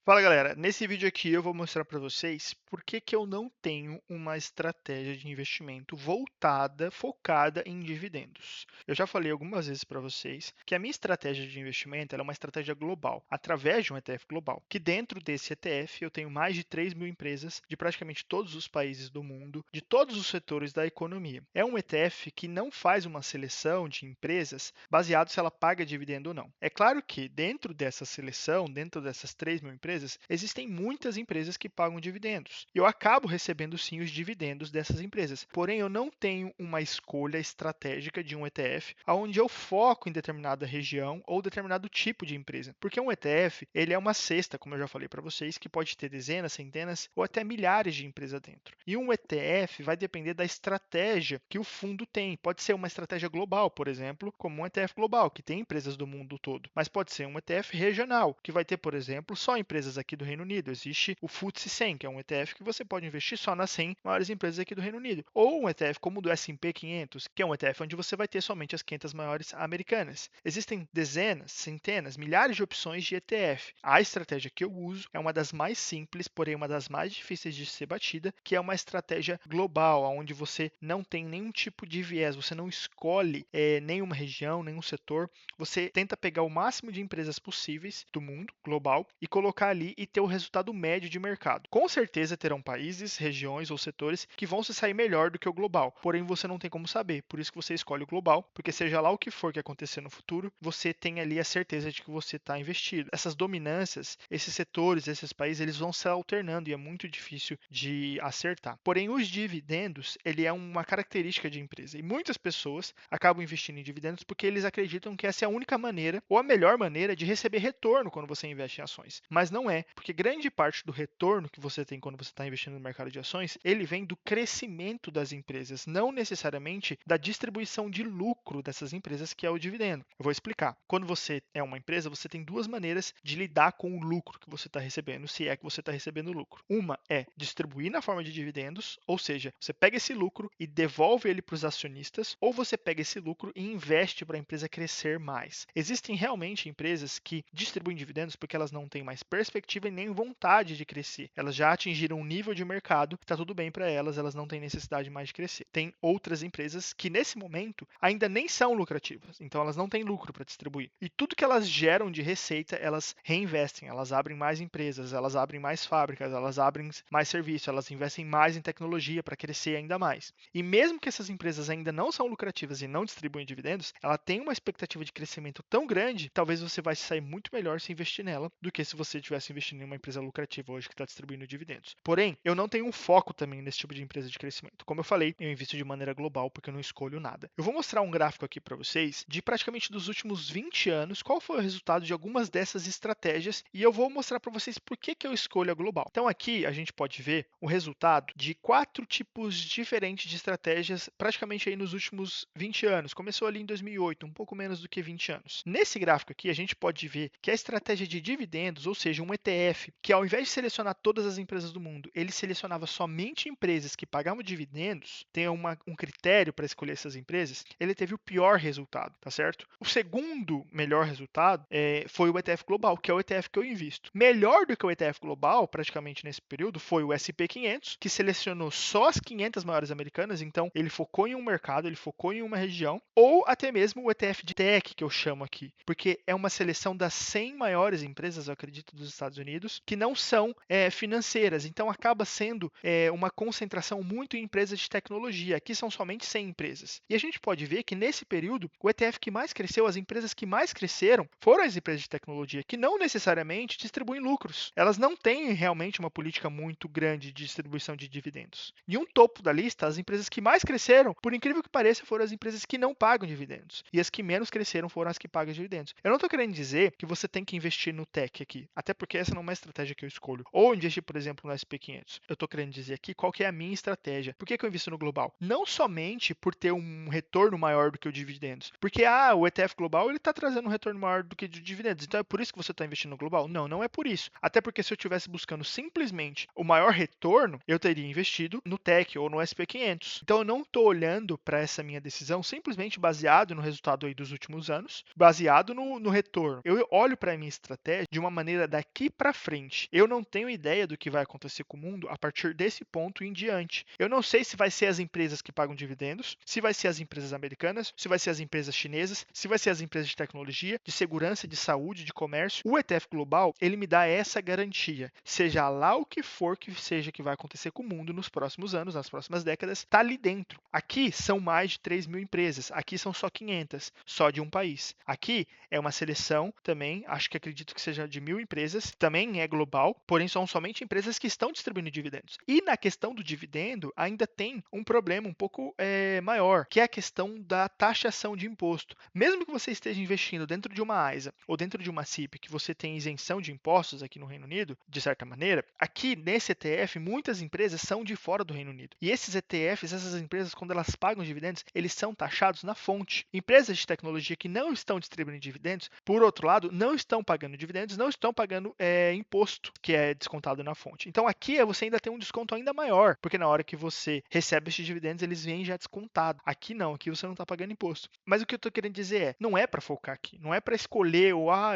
Fala galera, nesse vídeo aqui eu vou mostrar para vocês por que que eu não tenho uma estratégia de investimento voltada, focada em dividendos. Eu já falei algumas vezes para vocês que a minha estratégia de investimento ela é uma estratégia global, através de um ETF global, que dentro desse ETF eu tenho mais de 3 mil empresas de praticamente todos os países do mundo, de todos os setores da economia. É um ETF que não faz uma seleção de empresas baseado se ela paga dividendo ou não. É claro que dentro dessa seleção, dentro dessas 3 mil empresas, existem muitas empresas que pagam dividendos. Eu acabo recebendo sim os dividendos dessas empresas. Porém, eu não tenho uma escolha estratégica de um ETF onde eu foco em determinada região ou determinado tipo de empresa. Porque um ETF, ele é uma cesta, como eu já falei para vocês, que pode ter dezenas, centenas ou até milhares de empresas dentro. E um ETF vai depender da estratégia que o fundo tem. Pode ser uma estratégia global, por exemplo, como um ETF global, que tem empresas do mundo todo. Mas pode ser um ETF regional, que vai ter, por exemplo, só empresas aqui do Reino Unido. Existe o FTSE 100, que é um ETF que você pode investir só nas 100 maiores empresas aqui do Reino Unido. Ou um ETF como o do S&P 500, que é um ETF onde você vai ter somente as 500 maiores americanas. Existem dezenas, centenas, milhares de opções de ETF. A estratégia que eu uso é uma das mais simples, porém uma das mais difíceis de ser batida, que é uma estratégia global, onde você não tem nenhum tipo de viés, você não escolhe nenhuma região, nenhum setor, você tenta pegar o máximo de empresas possíveis do mundo global e colocar ali e ter o resultado médio de mercado. Com certeza terão países, regiões ou setores que vão se sair melhor do que o global, porém você não tem como saber, por isso que você escolhe o global, porque seja lá o que for que acontecer no futuro, você tem ali a certeza de que você está investido. Essas dominâncias, esses setores, esses países, eles vão se alternando e é muito difícil de acertar. Porém, os dividendos, ele é uma característica de empresa e muitas pessoas acabam investindo em dividendos porque eles acreditam que essa é a única maneira ou a melhor maneira de receber retorno quando você investe em ações. Mas não é, porque grande parte do retorno que você tem quando você está investindo no mercado de ações, ele vem do crescimento das empresas, não necessariamente da distribuição de lucro dessas empresas, que é o dividendo. Eu vou explicar. Quando você é uma empresa, você tem duas maneiras de lidar com o lucro que você está recebendo, se é que você está recebendo lucro. Uma é distribuir na forma de dividendos, ou seja, você pega esse lucro e devolve ele para os acionistas, ou você pega esse lucro e investe para a empresa crescer mais. Existem realmente empresas que distribuem dividendos porque elas não têm mais perspectiva e nem vontade de crescer. Elas já atingiram um nível de mercado que está tudo bem para elas, elas não têm necessidade mais de crescer. Tem outras empresas que nesse momento ainda nem são lucrativas, então elas não têm lucro para distribuir. E tudo que elas geram de receita, elas reinvestem, elas abrem mais empresas, elas abrem mais fábricas, elas abrem mais serviços, elas investem mais em tecnologia para crescer ainda mais. E mesmo que essas empresas ainda não são lucrativas e não distribuem dividendos, ela tem uma expectativa de crescimento tão grande, talvez você vai sair muito melhor se investir nela do que se você estivesse investindo em uma empresa lucrativa hoje que está distribuindo dividendos. Porém, eu não tenho um foco também nesse tipo de empresa de crescimento. Como eu falei, eu invisto de maneira global porque eu não escolho nada. Eu vou mostrar um gráfico aqui para vocês de praticamente dos últimos 20 anos, qual foi o resultado de algumas dessas estratégias e eu vou mostrar para vocês por que eu escolho a global. Então aqui a gente pode ver o resultado de 4 tipos diferentes de estratégias praticamente aí nos últimos 20 anos. Começou ali em 2008, um pouco menos do que 20 anos. Nesse gráfico aqui a gente pode ver que a estratégia de dividendos, ou seja, um ETF, que ao invés de selecionar todas as empresas do mundo, ele selecionava somente empresas que pagavam dividendos, tem um critério para escolher essas empresas, ele teve o pior resultado, tá certo? O segundo melhor resultado foi o ETF global, que é o ETF que eu invisto. Melhor do que o ETF global, praticamente nesse período, foi o S&P 500, que selecionou só as 500 maiores americanas, então ele focou em um mercado, ele focou em uma região, ou até mesmo o ETF de tech, que eu chamo aqui, porque é uma seleção das 100 maiores empresas, eu acredito, dos Estados Unidos, que não são financeiras, então acaba sendo uma concentração muito em empresas de tecnologia, aqui são somente 100 empresas. E a gente pode ver que nesse período, o ETF que mais cresceu, as empresas que mais cresceram, foram as empresas de tecnologia, que não necessariamente distribuem lucros. Elas não têm realmente uma política muito grande de distribuição de dividendos. E um topo da lista, as empresas que mais cresceram, por incrível que pareça, foram as empresas que não pagam dividendos. E as que menos cresceram foram as que pagam dividendos. Eu não estou querendo dizer que você tem que investir no tech aqui, até porque essa não é uma estratégia que eu escolho. Ou investir, por exemplo, no SP500. Eu estou querendo dizer aqui qual que é a minha estratégia. Por que eu invisto no global? Não somente por ter um retorno maior do que o dividendos. Porque o ETF global ele está trazendo um retorno maior do que o dividendos. Então é por isso que você está investindo no global? Não, não é por isso. Até porque se eu estivesse buscando simplesmente o maior retorno, eu teria investido no tech ou no SP500. Então eu não estou olhando para essa minha decisão simplesmente baseado no resultado aí dos últimos anos, baseado no retorno. Eu olho para a minha estratégia de uma maneira daqui para frente, eu não tenho ideia do que vai acontecer com o mundo a partir desse ponto em diante. Eu não sei se vai ser as empresas que pagam dividendos, se vai ser as empresas americanas, se vai ser as empresas chinesas, se vai ser as empresas de tecnologia, de segurança, de saúde, de comércio. O ETF global, ele me dá essa garantia. Seja lá o que for que seja que vai acontecer com o mundo nos próximos anos, nas próximas décadas, está ali dentro. Aqui são mais de 3 mil empresas, aqui são só 500, só de um país. Aqui é uma seleção também, acho que acredito que seja de 1.000 empresas, também é global, porém são somente empresas que estão distribuindo dividendos. E na questão do dividendo, ainda tem um problema um pouco maior, que é a questão da taxação de imposto. Mesmo que você esteja investindo dentro de uma AISA ou dentro de uma CIP, que você tem isenção de impostos aqui no Reino Unido, de certa maneira, aqui nesse ETF, muitas empresas são de fora do Reino Unido. E esses ETFs, essas empresas, quando elas pagam dividendos, eles são taxados na fonte. Empresas de tecnologia que não estão distribuindo dividendos, por outro lado, não estão pagando dividendos, não estão pagando imposto, que é descontado na fonte. Então aqui você ainda tem um desconto ainda maior, porque na hora que você recebe esses dividendos, eles vêm já descontados. Aqui não, aqui você não está pagando imposto. Mas o que eu estou querendo dizer não é para focar aqui, não é para escolher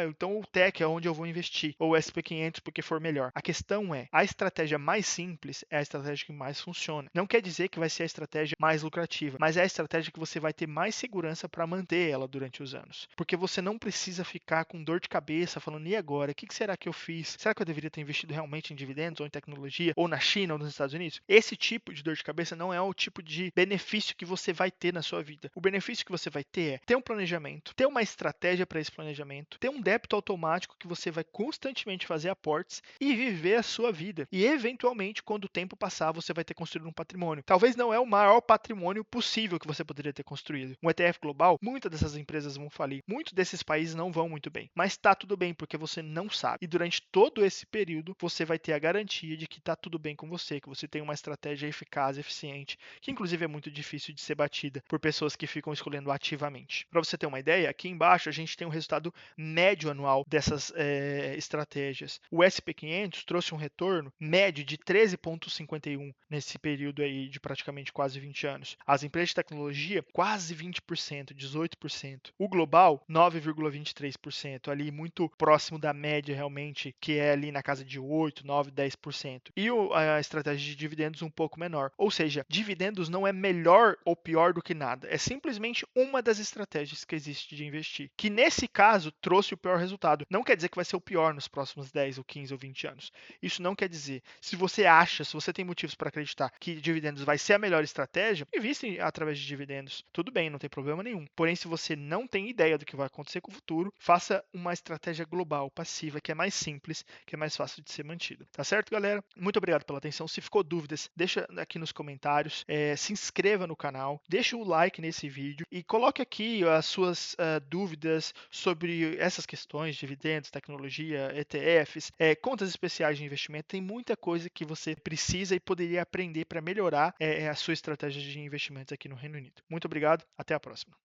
então o Tech é onde eu vou investir, ou o SP500 porque for melhor. A questão a estratégia mais simples é a estratégia que mais funciona. Não quer dizer que vai ser a estratégia mais lucrativa, mas é a estratégia que você vai ter mais segurança para manter ela durante os anos. Porque você não precisa ficar com dor de cabeça falando, e agora? O que será que eu fiz? Será que eu deveria ter investido realmente em dividendos, ou em tecnologia, ou na China, ou nos Estados Unidos? Esse tipo de dor de cabeça não é o tipo de benefício que você vai ter na sua vida. O benefício que você vai ter é ter um planejamento, ter uma estratégia para esse planejamento, ter um débito automático que você vai constantemente fazer aportes e viver a sua vida. E eventualmente, quando o tempo passar, você vai ter construído um patrimônio. Talvez não é o maior patrimônio possível que você poderia ter construído. Um ETF global, muitas dessas empresas vão falir, muitos desses países não vão muito bem. Mas está tudo bem, porque você não sabe. E durante todo esse período, você vai ter a garantia de que está tudo bem com você, que você tem uma estratégia eficaz, eficiente, que inclusive é muito difícil de ser batida por pessoas que ficam escolhendo ativamente. Para você ter uma ideia, aqui embaixo a gente tem um resultado médio anual dessas estratégias. O SP500 trouxe um retorno médio de 13,51 nesse período aí de praticamente quase 20 anos. As empresas de tecnologia, quase 20%, 18%. O global, 9,23%, ali muito próximo da média realmente, que é ali na casa de 8, 9, 10%. E a estratégia de dividendos um pouco menor. Ou seja, dividendos não é melhor ou pior do que nada. É simplesmente uma das estratégias que existe de investir, que nesse caso trouxe o pior resultado. Não quer dizer que vai ser o pior nos próximos 10 ou 15 ou 20 anos. Isso não quer dizer. Se você tem motivos para acreditar que dividendos vai ser a melhor estratégia, invista através de dividendos. Tudo bem, não tem problema nenhum. Porém, se você não tem ideia do que vai acontecer com o futuro, faça uma estratégia global, passiva, que é mais simples, que é mais fácil de ser mantida. Tá certo, galera? Muito obrigado pela atenção. Se ficou dúvidas, deixa aqui nos comentários, se inscreva no canal, deixa o like nesse vídeo e coloque aqui as suas dúvidas sobre essas questões, dividendos, tecnologia, ETFs, contas especiais de investimento. Tem muita coisa que você precisa e poderia aprender para melhorar a sua estratégia de investimentos aqui no Reino Unido. Muito obrigado, até a próxima.